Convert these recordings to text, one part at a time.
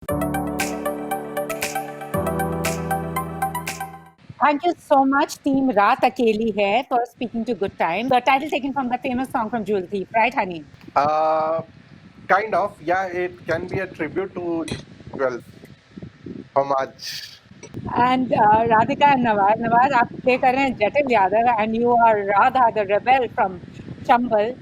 Thank you so much, Team Raat Akeli here, for speaking to Good Time. The title taken from the famous song from Jewel Thief, right, honey? Uh, kind of, yeah, it can be a tribute to 12 homage. And Radhika and Nawaz. Nawaz, आप play कर रहे हैं Jatil Yadav, and you are Radha, the rebel from Chambal.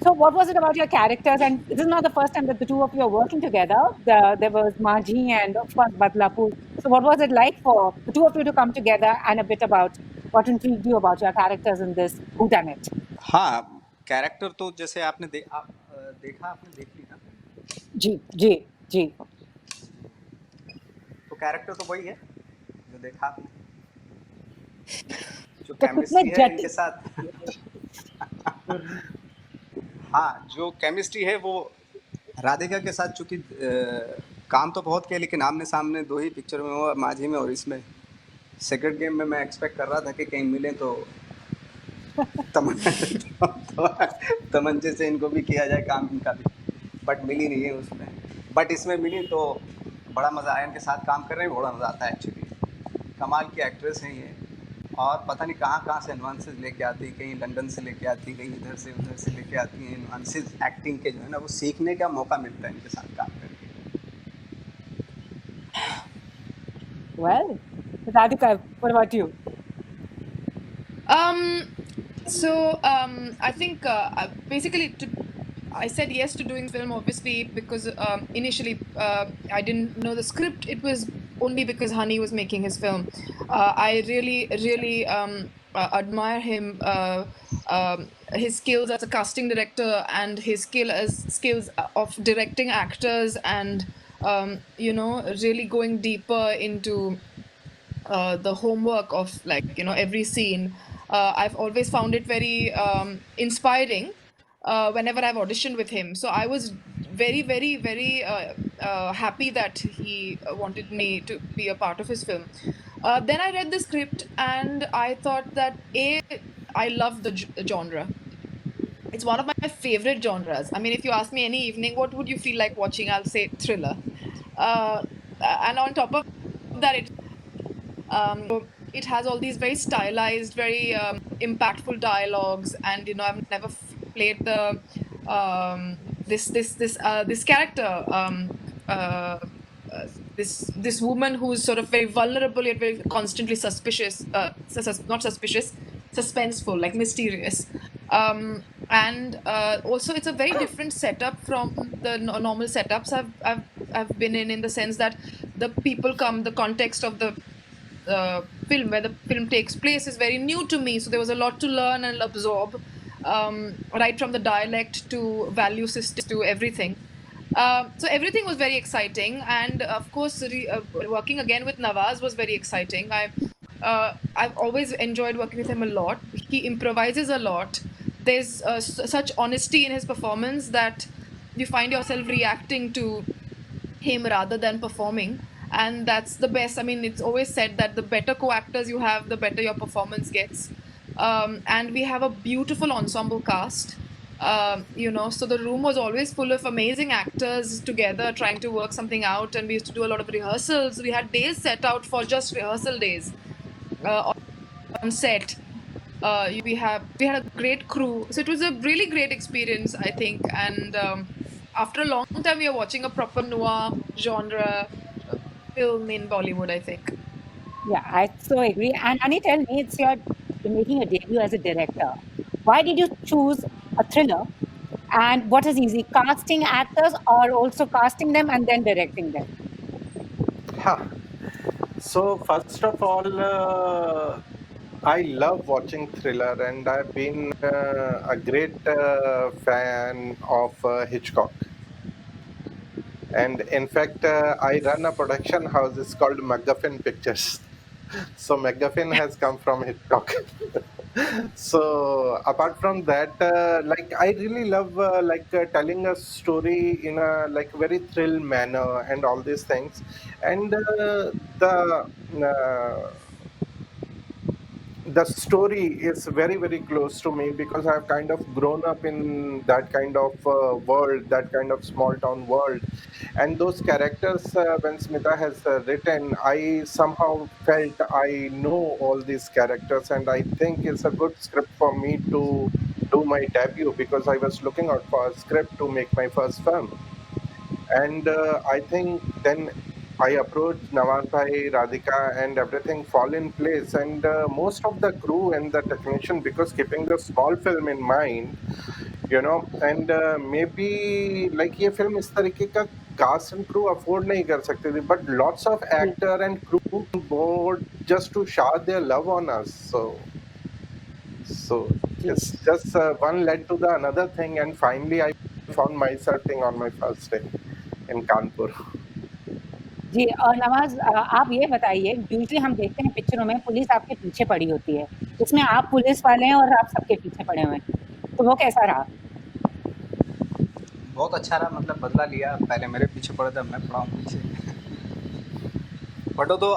So, what was it about your characters? And this is not the first time that the two of you are working together. There was Majhi and, of course, Badlapur. So, what was it like for the two of you to come together, and a bit about what intrigued you about your characters in this whodunit? हाँ, character तो जैसे देखा, आपने देख ली ना, जी, जी, जी. तो character तो वही है जो देखा आपने। जो तो कितने केमिस्ट्री है इनके जटिल साथ हाँ, जो केमिस्ट्री है वो राधिका के साथ, चूंकि काम तो बहुत किया, लेकिन आमने सामने दो ही पिक्चर में हुआ, माझी में और इसमें। सेक्रेट गेम में मैं एक्सपेक्ट कर रहा था कि कहीं मिले तो तमंचे से इनको भी किया जाए काम इनका भी, बट मिली नहीं है उसमें। बट इसमें मिली तो बड़ा मज़ा आया, इनके साथ काम कर रहे हैं, बड़ा मज़ा आता है एक्चुअली। कमाल की एक्ट्रेस हैं ये, और पता नहीं कहाँ कहाँ से एनवांसेस लेके आती, कहीं लंदन से लेके आती, कहीं इधर से उधर से लेके आती हैं एनवांसेस। एक्टिंग के जो है ना, वो सीखने का मौका मिलता है इनके साथ काम करके। Well, Radhika, what about you? I think basically I said yes to doing film, obviously, because initially I didn't know the script. It was only because Hani was making his film. I really admire him, his skills as a casting director, and his skills of directing actors, and really going deeper into the homework of, like, every scene. I've always found it very inspiring whenever I've auditioned with him. So I was very happy that he wanted me to be a part of his film. Then I read the script and I thought that I love the genre. It's one of my favorite genres. I mean, if you ask me any evening, what would you feel like watching? I'll say thriller. And on top of that, it has all these very stylized, very impactful dialogues, and I've never played the this character, this woman who's sort of very vulnerable yet very constantly suspicious, not suspicious, suspenseful, like mysterious. And also it's a very different setup from the normal setups I've been in the sense that the context of the film, where the film takes place, is very new to me. So there was a lot to learn and absorb, right from the dialect to value systems to everything. So everything was very exciting, and of course, working again with Nawaz was very exciting. I've always enjoyed working with him a lot. He improvises a lot. There's such honesty in his performance that you find yourself reacting to him rather than performing, and that's the best. I mean, it's always said that the better co-actors you have, the better your performance gets. And we have a beautiful ensemble cast. So the room was always full of amazing actors together trying to work something out, and we used to do a lot of rehearsals. We had days set out for just rehearsal days on set. We had a great crew, so it was a really great experience, I think. And after a long time, we are watching a proper noir genre film in Bollywood, I think. Yeah, I so agree. And Ani, tell me, you're making a debut as a director. Why did you choose a thriller? And what is easy, casting actors or also casting them and then directing them? Huh. So first of all, I love watching thriller, and I've been a great fan of Hitchcock. And in fact, I run a production house. It's called MacGuffin Pictures. So MacGuffin has come from Hitchcock. So apart from that, like I really love telling a story in a like very thrill manner and all these things. And the story is very very close to me because I've kind of grown up in that kind of world, that kind of small town world. And those characters, when Smita has written, I somehow felt I know all these characters, and I think it's a good script for me to do my debut, because I was looking out for a script to make my first film. And I think then I approached Nawaz Bhai, Radhika, and everything fall in place. And most of the crew and the technician, because keeping the small film in mind, and maybe like ये film इस तरीके का cast and crew afford नहीं कर सकते थे, but lots of ji actor and crew on board just to shower their love on us. So ji it's just one led to the another thing, and finally I found myself on my first day in Kanpur. जी और नवाज़ आप ये बताइए usually हम देखते हैं पिक्चरों में police आपके पीछे पड़ी होती है। इसमें आप पुलिस वाले हैं और आप सबके पीछे पड़े हुए हैं। तो वो कैसा रहा? बहुत अच्छा रहा, मतलब बदला लिया, पहले मेरे पीछे पड़ा था, मैं पड़ा हूँ पीछे। बट वो तो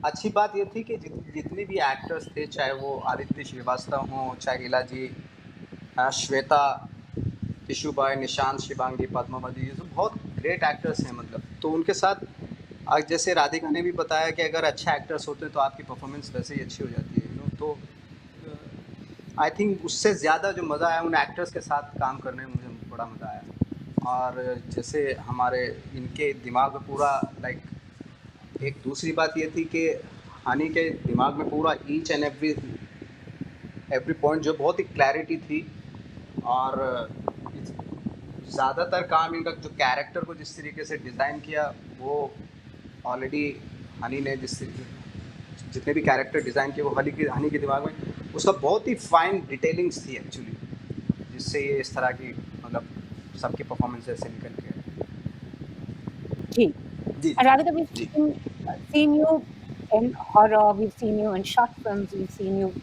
अच्छी बात ये थी कि जितने भी एक्टर्स थे, चाहे वो आदित्य श्रीवास्तव हों, चाहे लीला जी, श्वेता, टिशुबाई, निशांत, शिवांगी, पद्मावती, ये सब बहुत ग्रेट एक्टर्स हैं मतलब। तो उनके साथ आज जैसे राधिका ने भी बताया कि अगर अच्छा एक्टर्स होते हैं तो आपकी परफॉर्मेंस वैसे ही अच्छी हो जाती है, तो आई थिंक उससे ज़्यादा जो मज़ा आया उन एक्टर्स के साथ काम करने में, मुझे बड़ा मज़ा आया। और जैसे हमारे इनके दिमाग में पूरा लाइक, एक दूसरी बात ये थी कि हनी के दिमाग में पूरा ईच एंड एवरी पॉइंट जो बहुत ही क्लैरिटी थी। और ज़्यादातर काम इनका जो कैरेक्टर को जिस तरीके से डिज़ाइन किया, वो ऑलरेडी हनी ने जितने भी कैरेक्टर डिज़ाइन किए वो हनी के दिमाग में उसका बहुत ही फाइन डिटेलिंग्स थी एक्चुअली, जिससे ये इस तरह की मतलब सबकी परफॉर्मेंस ऐसे निकल के जी जी And Radhika, we've ji seen you in horror, we've seen you in short films, we've seen you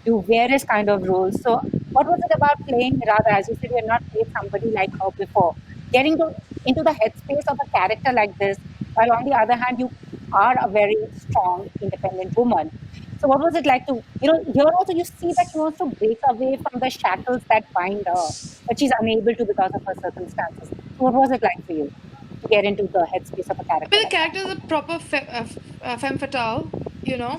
do various kind of roles. So, what was it about playing Radha? As you said, you had not played somebody like her before. Getting into the headspace of a character like this, while on the other hand, you are a very strong, independent woman. So, what was it like to, here also you see that she wants to break away from the shackles that bind her, but she's unable to because of her circumstances. So, what was it like for you to get into the headspace of a character The like that? character is a proper femme fatale, you know.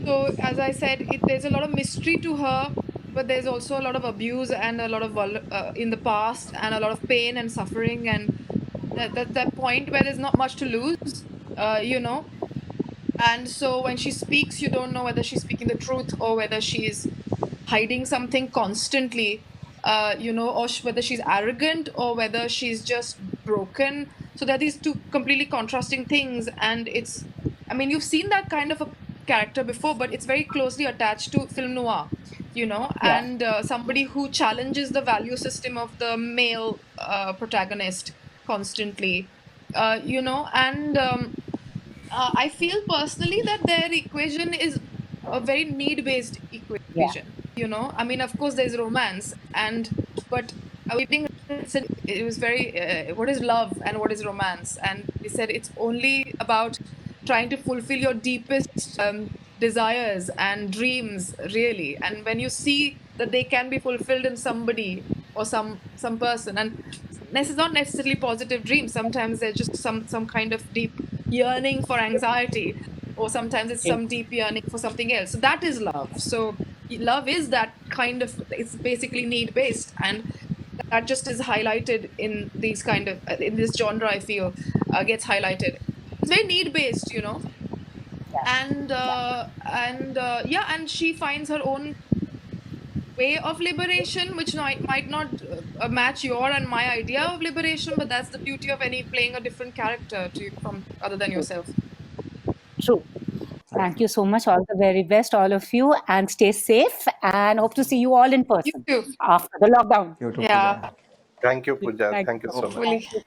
So as I said, there's a lot of mystery to her, but there's also a lot of abuse and a lot of in the past, and a lot of pain and suffering, and that point where there's not much to lose, you know. And so when she speaks, you don't know whether she's speaking the truth or whether she's hiding something constantly, or whether she's arrogant or whether she's just broken. So there are these two completely contrasting things, and I mean, you've seen that kind of a character before, but it's very closely attached to film noir, Yeah. and somebody who challenges the value system of the male protagonist constantly, and I feel personally that their equation is a very need-based equation. I mean, of course, there's romance, but we think it was very what is love and what is romance, and we said it's only about trying to fulfill your deepest desires and dreams, really. And when you see that they can be fulfilled in somebody or some person, and this is not necessarily positive dreams. Sometimes there's just some kind of deep yearning for anxiety, or sometimes it's some deep yearning for something else. So that is love. So love is that kind of, it's basically need based, and that just is highlighted in these kind of in this genre. I feel gets highlighted. It's very need based, and yeah, and she finds her own way of liberation, which might not match your and my idea of liberation, but that's the beauty of playing a different character from other than yourself. True. Thank you so much. All the very best, all of you, and stay safe. And hope to see you all in person You too. after the lockdown. YouTube Yeah. पे Thank you, Pooja. Thank Thank you so much. Hopefully. you.